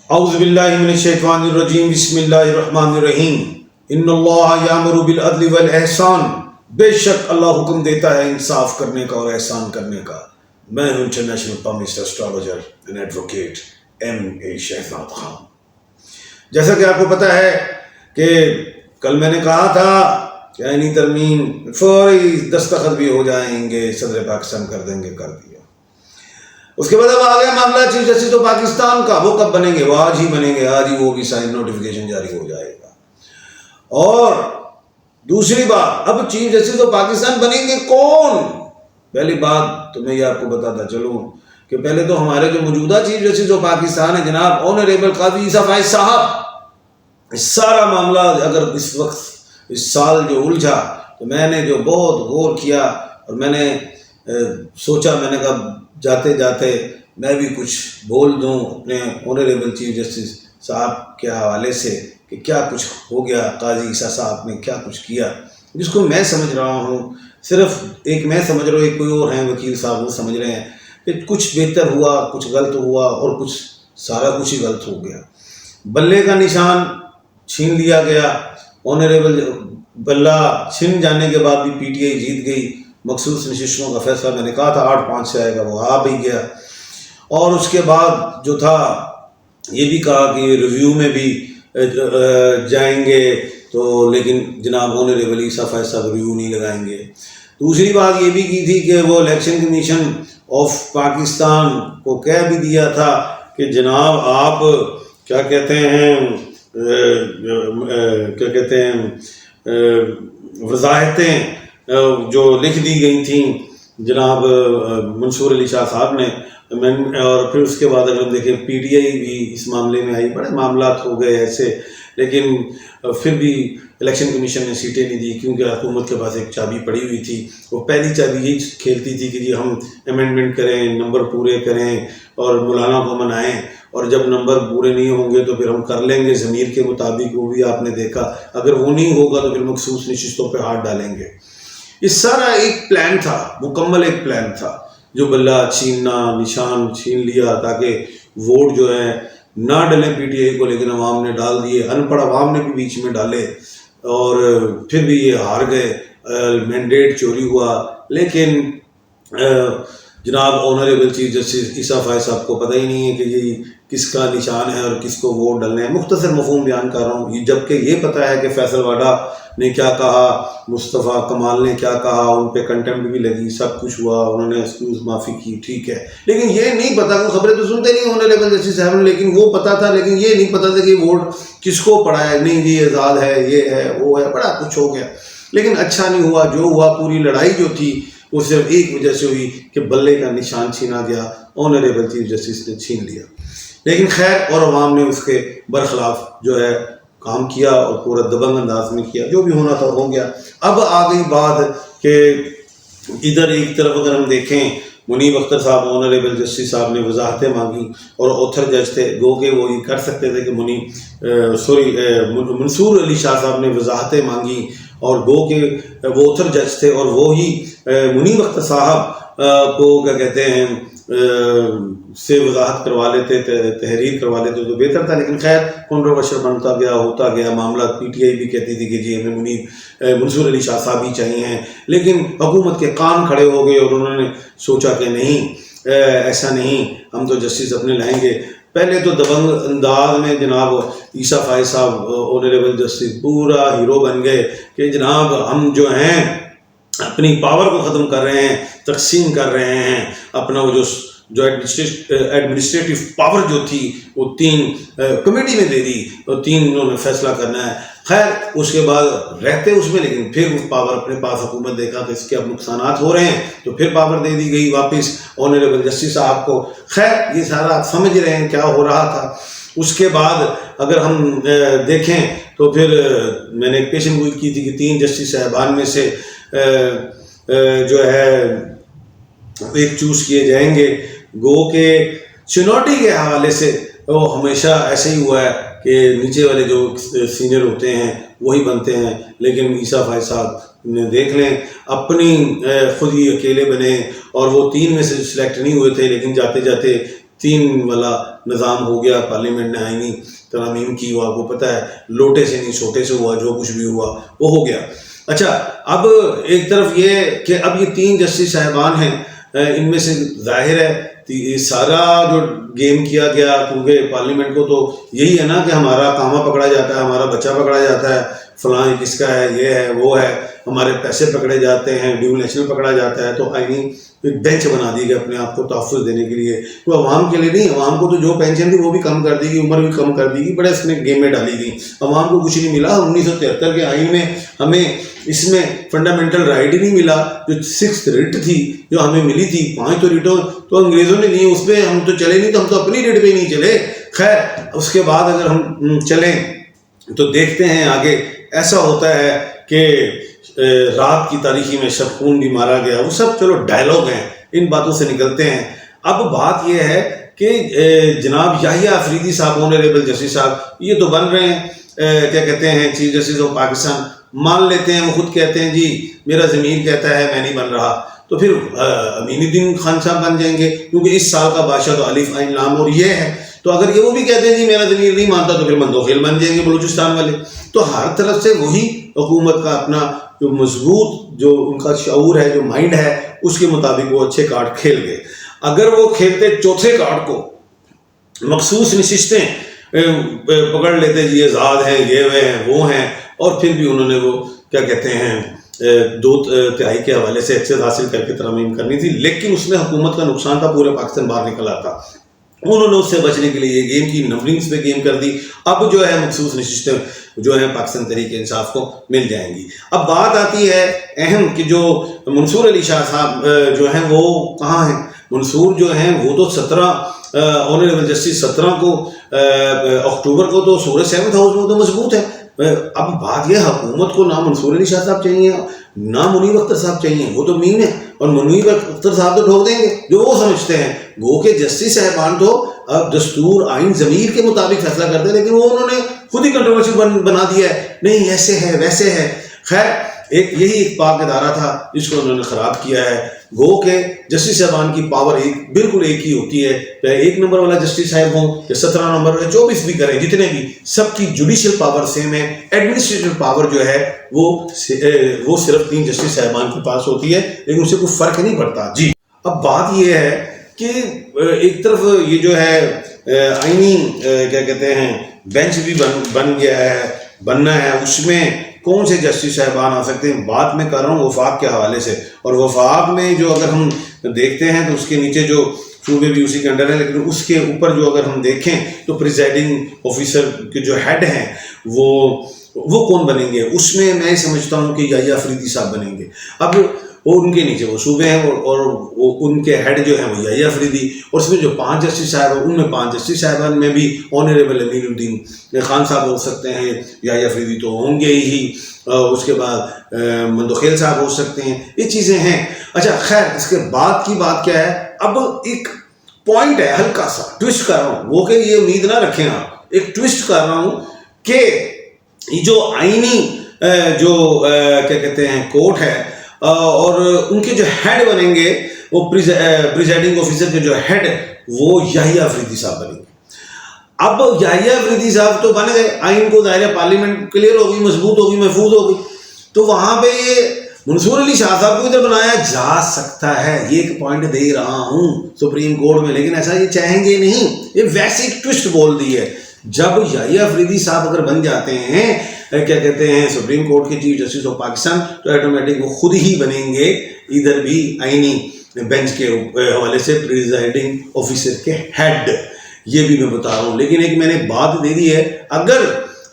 اعوذ باللہ من الشیطان الرجیم بسم اللہ الرحمن الرحیم ان اللہ یامر بالعدل والاحسان، بے شک اللہ حکم دیتا ہے انصاف کرنے کا اور احسان کرنے کا۔ میں ہوں international palmist astrologer and advocate M.A. Shahzad Khan. جیسا کہ آپ کو پتہ ہے کہ کل میں نے کہا تھا کہ آئینی ترمیم فوری دستخط بھی ہو جائیں گے، صدر پاکستان کر دیں گے، کر دیا۔ اس کے بعد اب آ گیا معاملہ چیف جسٹس آف پاکستان کا، وہ کب بنیں گے؟ وہ آج ہی بنیں گے، آج ہی وہ بھی سائن نوٹیفیکیشن جاری ہو جائے گا۔ اور دوسری بات، اب چیف جسٹس آف پاکستان بنیں گے کون؟ پہلی بات تو میں یہ آپ کو بتاتا چلوں کہ پہلے تو ہمارے جو موجودہ چیف جسٹس آف پاکستان ہے جناب آنریبل قاضی عیسیٰ فائز صاحب، اس سارا معاملہ اگر اس وقت اس سال جو الجھا تو میں نے جو بہت غور کیا اور میں نے سوچا، میں نے کہا جاتے جاتے میں بھی کچھ بول دوں اپنے آنریبل چیف جسٹس صاحب کے حوالے سے کہ کیا کچھ ہو گیا، قاضی عیسیٰ صاحب نے کیا کچھ کیا، جس کو میں سمجھ رہا ہوں۔ صرف ایک میں سمجھ رہا ہوں، ایک کوئی اور ہیں وکیل صاحب وہ سمجھ رہے ہیں کہ کچھ بہتر ہوا، کچھ غلط ہوا اور کچھ سارا کچھ ہی غلط ہو گیا۔ بلے کا نشان چھین لیا گیا، آنریبل بلہ چھن جانے کے بعد بھی PTI جیت گئی۔ مخصوص نشستوں کا فیصلہ میں نے کہا تھا 8-5 سے آئے گا، وہ آ بھی گیا۔ اور اس کے بعد جو تھا یہ بھی کہا کہ ریویو میں بھی جائیں گے تو لیکن جناب آنریبل عیسیٰ فائز صاحب ریویو نہیں لگائیں گے۔ دوسری بات یہ بھی کی تھی کہ وہ الیکشن کمیشن آف پاکستان کو کہہ بھی دیا تھا کہ جناب آپ کیا کہتے ہیں وضاحتیں جو لکھ دی گئی تھیں جناب منصور علی شاہ صاحب نے، اور پھر اس کے بعد اگر ہم دیکھیں PTI بھی اس معاملے میں آئی، بڑے معاملات ہو گئے ایسے، لیکن پھر بھی الیکشن کمیشن نے سیٹیں نہیں دی کیونکہ حکومت کے پاس ایک چابی پڑی ہوئی تھی۔ وہ پہلی چابی یہی کھیلتی تھی کہ جی ہم امینڈمنٹ کریں، نمبر پورے کریں اور مولانا کو منائیں، اور جب نمبر پورے نہیں ہوں گے تو پھر ہم کر لیں گے ضمیر کے مطابق۔ وہ بھی آپ نے دیکھا، اگر وہ نہیں ہوگا تو پھر مخصوص نشستوں پہ ہاتھ ڈالیں گے۔ یہ سارا ایک پلان تھا، مکمل ایک پلان تھا، جو بلہ چھیننا، نشان چھین لیا تاکہ ووٹ جو ہے نہ ڈلیں PTI کو، لیکن عوام نے ڈال دیے، ان پڑھ عوام نے بھی بیچ میں ڈالے، اور پھر بھی یہ ہار گئے، مینڈیٹ چوری ہوا۔ لیکن جناب آنریبل چیف جسٹس عیسیٰ فائز صاحب کو پتہ ہی نہیں ہے کہ یہ کس کا نشان ہے اور کس کو ووٹ ڈلنے ہیں۔ مختصر مفہوم بیان کر رہا ہوں، جبکہ یہ پتہ ہے کہ فیصل واڈا نے کیا کہا، مصطفیٰ کمال نے کیا کہا، ان پہ کنٹمپٹ بھی لگی، سب کچھ ہوا، انہوں نے ایکسکیوز معافی کی، ٹھیک ہے، لیکن یہ نہیں پتا، وہ خبریں تو سنتے نہیں آنریبل جسٹس صاحب نے، لیکن وہ پتا تھا، لیکن یہ نہیں پتا تھا کہ ووٹ کس کو پڑا ہے، نہیں جی آزاد ہے، یہ ہے، وہ ہے، بڑا کچھ ہو گیا۔ لیکن اچھا نہیں ہوا، جو ہوا پوری لڑائی جو تھی وہ صرف ایک وجہ سے ہوئی کہ بلے کا نشان چھینا گیا، آنریبل چیف جسٹس نے چھین لیا۔ لیکن خیر، اور عوام نے اس کے برخلاف جو ہے کام کیا اور پورا دبنگ انداز میں کیا، جو بھی ہونا تھا ہو گیا۔ اب آ گئی بات کہ ادھر ایک طرف اگر ہم دیکھیں، منیب اختر صاحب آنریبل جسٹس صاحب نے وضاحتیں مانگی، اور اوتھر جج تھے، گو کہ وہ یہ کر سکتے تھے کہ منصور علی شاہ صاحب نے وضاحتیں مانگی، اور گو کہ وہ اوتھر جج تھے اور وہی منیب اختر صاحب کو کیا کہتے ہیں سے وضاحت کروا لیتے، تحریر کروا لیتے تو بہتر تھا۔ لیکن خیر کنٹروورشل بنتا گیا، ہوتا گیا معاملہ۔ PTI بھی کہتی تھی کہ جی ہمیں منصور علی شاہ صاحب ہی چاہیے، لیکن حکومت کے کان کھڑے ہو گئے اور انہوں نے سوچا کہ نہیں، ایسا نہیں، ہم تو جسٹس اپنے لائیں گے۔ پہلے تو دبنگ انداز میں جناب عیسیٰ فائز صاحب آنریبل جسٹس پورا ہیرو بن گئے کہ جناب ہم جو ہیں اپنی پاور کو ختم کر رہے ہیں، تقسیم کر رہے ہیں اپنا، وہ جو ایڈمنسٹریٹو پاور جو تھی وہ 3 کمیٹی میں دے دی، اور 3 انہوں نے فیصلہ کرنا ہے۔ خیر اس کے بعد رہتے اس میں، لیکن پھر وہ پاور اپنے پاس حکومت دیکھا کہ اس کے اب نقصانات ہو رہے ہیں تو پھر پاور دے دی گئی واپس آنریبل جسٹس صاحب کو۔ خیر یہ سارا آپ سمجھ رہے ہیں کیا ہو رہا تھا۔ اس کے بعد اگر ہم دیکھیں تو پھر میں نے ایک پیشن گوئی کی تھی کہ 3 جسٹس صاحبان میں سے جو ہے ایک چوز کیے جائیں گے۔ گو کہ سینیورٹی کے حوالے سے وہ ہمیشہ ایسے ہی ہوا ہے کہ نیچے والے جو سینئر ہوتے ہیں وہی بنتے ہیں، لیکن عیسیٰ فائز صاحب دیکھ لیں اپنی خود ہی اکیلے بنے، اور وہ 3 میں سے سلیکٹ نہیں ہوئے تھے، لیکن جاتے جاتے 3 والا نظام ہو گیا, پارلیمنٹ نے آئینی ترامیم کی, وہ آپ کو پتہ ہے لوٹے سے نہیں چھوٹے سے ہوا, جو کچھ بھی ہوا وہ ہو گیا. اچھا, اب ایک طرف یہ کہ اب یہ 3 جسٹس صاحبان ہیں, ان میں سے ظاہر ہے سارا جو گیم کیا گیا, کیونکہ پارلیمنٹ کو تو یہی ہے نا کہ ہمارا کامہ پکڑا جاتا ہے, ہمارا بچہ پکڑا جاتا ہے, فلاں کس کا ہے, یہ ہے وہ ہے, ہمارے پیسے پکڑے جاتے ہیں, ڈیو نیشنل پکڑا جاتا ہے. تو آئینی ایک بینچ بنا دی گئی اپنے آپ کو تحفظ دینے کے لیے, تو عوام کے لیے نہیں, عوام کو تو جو پینشن تھی وہ بھی کم کر دی گئی, عمر بھی کم کر دی گئی, بڑے اس میں گیم میں ڈالی گئی, عوام کو کچھ نہیں ملا. 1973 کے آئین میں ہمیں اس میں فنڈامنٹل رائٹ ہی نہیں ملا, جو 6th ریٹ تھی جو ہمیں ملی تھی, 5 تو ریٹوں تو انگریزوں نے دی, اس پہ ہم تو چلے نہیں, تو ہم تو اپنی ریٹ پہ نہیں چلے. خیر, اس کے بعد اگر ہم چلیں تو دیکھتے ہیں آگے ایسا ہوتا ہے کہ رات کی تاریخی میں شبخون بھی مارا گیا, وہ سب چلو ڈائلاگ ہیں, ان باتوں سے نکلتے ہیں. اب بات یہ ہے کہ جناب یحییٰ آفریدی صاحب, آنریبل جسٹس صاحب, یہ تو بن رہے ہیں کیا کہتے ہیں چیف جسٹس آف پاکستان, مان لیتے ہیں, وہ خود کہتے ہیں جی میرا ضمیر کہتا ہے میں نہیں بن رہا, تو پھر امین الدین خان صاحب بن جائیں گے, کیونکہ اس سال کا بادشاہ تو الف عین لام اور یہ ہے. تو اگر یہ وہ بھی کہتے ہیں جی میرا ضمیر نہیں مانتا, تو پھر مندوخیل بن جائیں گے بلوچستان والے. تو ہر طرف سے وہی حکومت کا اپنا جو مضبوط جو ان کا شعور ہے, جو مائنڈ ہے, اس کے مطابق وہ اچھے کارڈ کھیل گئے. اگر وہ کھیلتے چوتھے کارڈ کو, مخصوص نشستیں پکڑ لیتے, جی آزاد ہیں, یہ وہ ہیں, وہ ہیں, اور پھر بھی انہوں نے وہ کیا کہتے ہیں 2/3 کے حوالے سے اکثر حاصل کر کے ترمیم کرنی تھی, لیکن اس میں حکومت کا نقصان تھا, پورے پاکستان باہر نکل آتا. انہوں نے اس سے بچنے کے لیے یہ گیم کی, نمبرنگز پہ گیم کر دی. اب جو ہے مخصوص نشستیں جو ہیں پاکستان تحریک انصاف کو مل جائیں گی. اب بات آتی ہے اہم کہ جو منصور علی شاہ صاحب جو ہیں وہ کہاں ہیں. منصور جو ہیں وہ تو 17 آنریبل جسٹس 17 کو اکتوبر کو تو سورج 7th ہاؤس میں تو مضبوط ہے. اب بات یہ, حکومت کو نہ منصور علی شاہ صاحب چاہیے نہ منیب اختر صاحب چاہیے, وہ تو مین ہے, اور منیب اختر صاحب تو ٹھوک دیں گے جو وہ سمجھتے ہیں. گو کہ جسٹس صاحبان تو اب دستور آئین ضمیر کے مطابق فیصلہ کرتے ہیں, لیکن وہ انہوں نے خود ہی کنٹروورسی بنا دیا ہے, نہیں ایسے ہے ویسے ہے. خیر, یہی ایک پاک ادارہ تھا جس کو انہوں نے خراب کیا ہے. گو کہ جسٹس صاحبان کی پاور بالکل ایک ہی ہوتی ہے, چاہے 1 نمبر والا جسٹس صاحب ہوں یا 17 نمبر یا 24 بھی کریں, جتنے بھی, سب کی جوڈیشل پاور سیم ہے. ایڈمنسٹریٹو پاور جو ہے وہ صرف 3 جسٹس صاحبان کے پاس ہوتی ہے, لیکن اس سے کوئی فرق نہیں پڑتا. جی, اب بات یہ ہے کہ ایک طرف یہ جو ہے آئینی کیا کہتے ہیں بینچ بھی بن گیا ہے, بننا ہے, اس میں کون سے جسٹس صاحبان آ سکتے ہیں. بات میں کر رہا ہوں وفاق کے حوالے سے, اور وفاق میں جو اگر ہم دیکھتے ہیں تو اس کے نیچے جو صوبے بھی اسی کے انڈر ہیں, لیکن اس کے اوپر جو اگر ہم دیکھیں تو پریزائڈنگ آفیسر کے جو ہیڈ ہیں وہ کون بنیں گے. اس میں میں سمجھتا ہوں کہ یحییٰ آفریدی صاحب بنیں گے. اب وہ ان کے نیچے وہ صوبے ہیں, اور ان کے ہیڈ جو ہیں وہ یحییٰ آفریدی, اور اس میں جو 5 جسٹس صاحب ہیں ان میں 5 جسٹس صاحبان میں بھی آنریبل امین الدین خان صاحب ہو سکتے ہیں, یحییٰ آفریدی تو ہوں گے ہی, اس کے بعد مندوخیل صاحب ہو سکتے ہیں. یہ چیزیں ہیں. اچھا خیر, اس کے بعد کی بات کیا ہے. اب ایک پوائنٹ ہے, ہلکا سا ٹوسٹ کر رہا ہوں, وہ کہ یہ امید نہ رکھیں آپ, ایک ٹوسٹ کر رہا ہوں کہ جو آئینی جو کیا کہتے ہیں کورٹ ہے, اور ان کے جو ہیڈ بنیں گے وہ پریزائڈنگ آفیسر کے جو ہیڈ وہ یحییٰ آفریدی صاحب بنیں گے. اب یحییٰ آفریدی صاحب تو بن گئے, آئین کو ظاہر پارلیمنٹ کلیئر ہوگی, مضبوط ہوگی, محفوظ ہوگی, تو وہاں پہ یہ منصور علی شاہ صاحب کو ادھر بنایا جا سکتا ہے. یہ ایک پوائنٹ دے رہا ہوں سپریم کورٹ میں, لیکن ایسا یہ چاہیں گے نہیں, یہ ویسے ایک ٹوسٹ بول دی ہے. جب یحییٰ آفریدی صاحب اگر بن جاتے ہیں کیا کہتے ہیں سپریم کورٹ کے چیف جسٹس آف پاکستان, تو آٹومیٹک وہ خود ہی بنیں گے ادھر بھی آئینی بینچ کے حوالے سے پریزائڈنگ آفیسر کے ہیڈ. یہ بھی میں بتا رہا ہوں, لیکن ایک میں نے بات دے دی ہے, اگر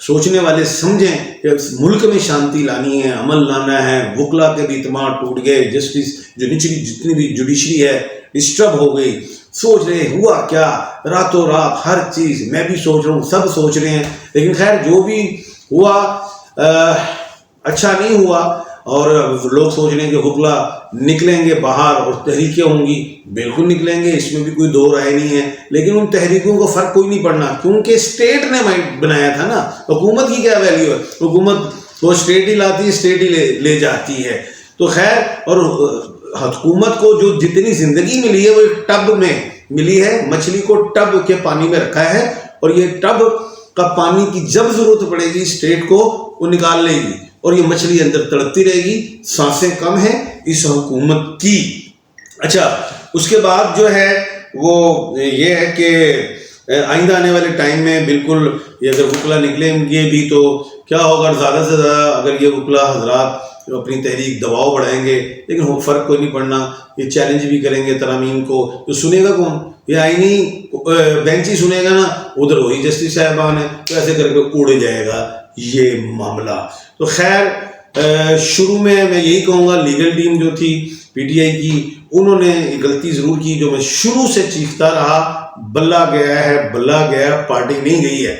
سوچنے والے سمجھیں کہ ملک میں شانتی لانی ہے, عمل لانا ہے, وکلا کے بھی اعتماد ٹوٹ گئے, جسٹس جو نچلی جتنی بھی جوڈیشری ہے ڈسٹرب ہو گئی, سوچ رہے ہوا کیا راتوں رات ہر چیز, میں بھی سوچ رہا ہوں, سب سوچ رہے ہیں, لیکن خیر جو بھی ہوا اچھا نہیں ہوا. اور لوگ سوچ رہے ہیں کہ حکلا نکلیں گے باہر اور تحریکیں ہوں گی, بالکل نکلیں گے, اس میں بھی کوئی دو رائے نہیں ہے, لیکن ان تحریکوں کو فرق کوئی نہیں پڑنا, کیونکہ اسٹیٹ نے بنایا تھا نا. حکومت کی کیا ویلیو ہے, حکومت وہ اسٹیٹ ہی لاتی ہے, اسٹیٹ ہی لے جاتی ہے. تو خیر, اور حکومت کو جو جتنی زندگی ملی ہے وہ ایک ٹب میں ملی ہے، مچھلی کو ٹب کے پانی میں رکھا ہے اور یہ ٹب کا پانی کی جب ضرورت پڑے گی اسٹیٹ کو وہ نکال لے گی اور یہ مچھلی اندر تڑپتی رہے گی. سانسیں کم ہیں اس حکومت کی. اچھا اس کے بعد جو ہے وہ یہ ہے کہ آئندہ آنے والے ٹائم میں بالکل یہ اگر وکلا نکلیں گے بھی تو کیا ہوگا، زیادہ سے زیادہ اگر یہ وکلا حضرات اپنی تحریک دباؤ بڑھائیں گے لیکن فرق کوئی نہیں پڑنا. یہ چیلنج بھی کریں گے ترامیم کو، تو سنے گا کون؟ یہ آئینی بینچ ہی سنے گا نا، ادھر وہی جسٹس صاحبان ہے، تو ایسے کر کے اڑ جائے گا یہ معاملہ. تو خیر شروع میں یہی کہوں گا، لیگل ٹیم جو تھی پی ٹی آئی کی انہوں نے غلطی ضرور کی، جو میں شروع سے چیختا رہا بلہ گیا ہے بلہ گیا، پارٹی نہیں گئی ہے.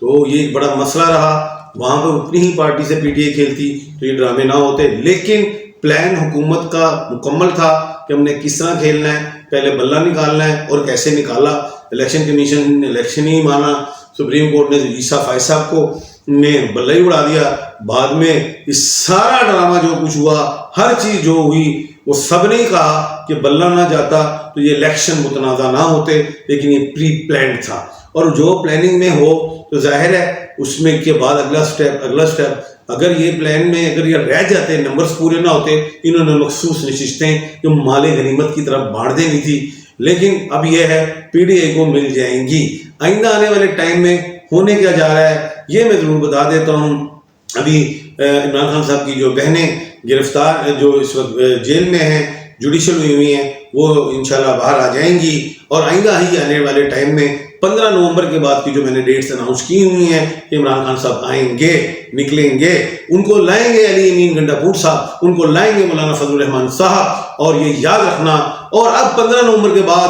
تو یہ ایک بڑا مسئلہ رہا. وہاں پہ اپنی ہی پارٹی سے پی ٹی آئی کھیلتی تو یہ ڈرامے نہ ہوتے، لیکن پلان حکومت کا مکمل تھا کہ ہم نے کس طرح کھیلنا ہے، پہلے بلہ نکالنا ہے اور کیسے نکالا. الیکشن کمیشن نے الیکشن ہی مانا، سپریم کورٹ نے عیسیٰ فائز صاحب کو نے بلہ ہی اڑا دیا. بعد میں اس سارا ڈرامہ جو کچھ ہوا، ہر چیز جو ہوئی، وہ سب نے کہا کہ بلہ نہ جاتا تو یہ الیکشن متنازع نہ ہوتے، لیکن یہ پری پلانڈ تھا. اور جو پلاننگ میں ہو تو ظاہر ہے اس میں کے بعد اگلا سٹیپ اگر یہ پلان میں اگر یہ رہ جاتے، نمبرز پورے نہ ہوتے، انہوں نے مخصوص نشستیں جو مال غنیمت کی طرف بانٹ دینی تھی. لیکن اب یہ ہے پی ڈی آئی کو مل جائیں گی. آئندہ آنے والے ٹائم میں ہونے کیا جا رہا ہے یہ میں ضرور بتا دیتا ہوں. ابھی عمران خان صاحب کی جو بہنیں گرفتار جو اس وقت جیل میں ہیں، جوڈیشل ہوئی ہیں، وہ انشاءاللہ باہر آ جائیں گی. اور آئندہ ہی آنے والے ٹائم میں 15 نومبر کے بعد کی جو میں نے ڈیٹس اناؤنس کی ہوئی ہیں کہ عمران خان صاحب آئیں گے، نکلیں گے، ان کو لائیں گے علی امین گنڈا پور صاحب، ان کو لائیں گے مولانا فضل الرحمان صاحب. اور یہ یاد رکھنا، اور اب 15 نومبر کے بعد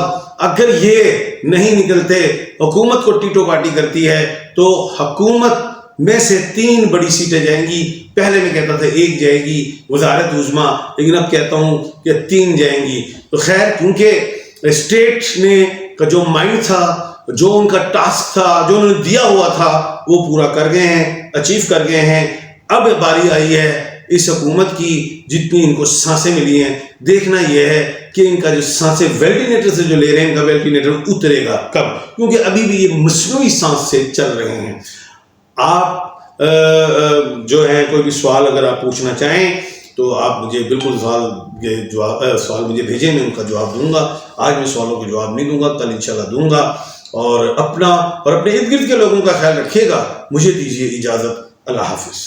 اگر یہ نہیں نکلتے، حکومت کو ٹیٹو پارٹی کرتی ہے تو حکومت میں سے 3 بڑی سیٹیں جائیں گی. پہلے میں کہتا تھا 1 جائے گی وزارت عظمیٰ، لیکن اب کہتا ہوں کہ 3 جائیں گی. تو خیر کیونکہ اسٹیٹ نے کا جو مائنڈ تھا، جو ان کا ٹاسک تھا، جو انہوں نے دیا ہوا تھا، وہ پورا کر گئے ہیں، اچیو کر گئے ہیں. اب باری آئی ہے اس حکومت کی، جتنی ان کو سانسیں ملی ہیں، دیکھنا یہ ہے کہ ان کا جو سانسیں وینٹیلیٹر سے جو لے رہے ہیں، ان کا وینٹیلیٹر اترے گا کب، کیونکہ ابھی بھی یہ مصنوعی سانس سے چل رہے ہیں. آپ جو ہے کوئی بھی سوال اگر آپ پوچھنا چاہیں تو آپ مجھے بالکل سوال مجھے بھیجیں، میں ان کا جواب دوں گا. آج میں سوالوں کے جواب نہیں دوں گا، کل انشاءاللہ دوں گا. اور اپنا اور اپنے ارد گرد کے لوگوں کا خیال رکھیے گا. مجھے دیجیے اجازت. اللہ حافظ.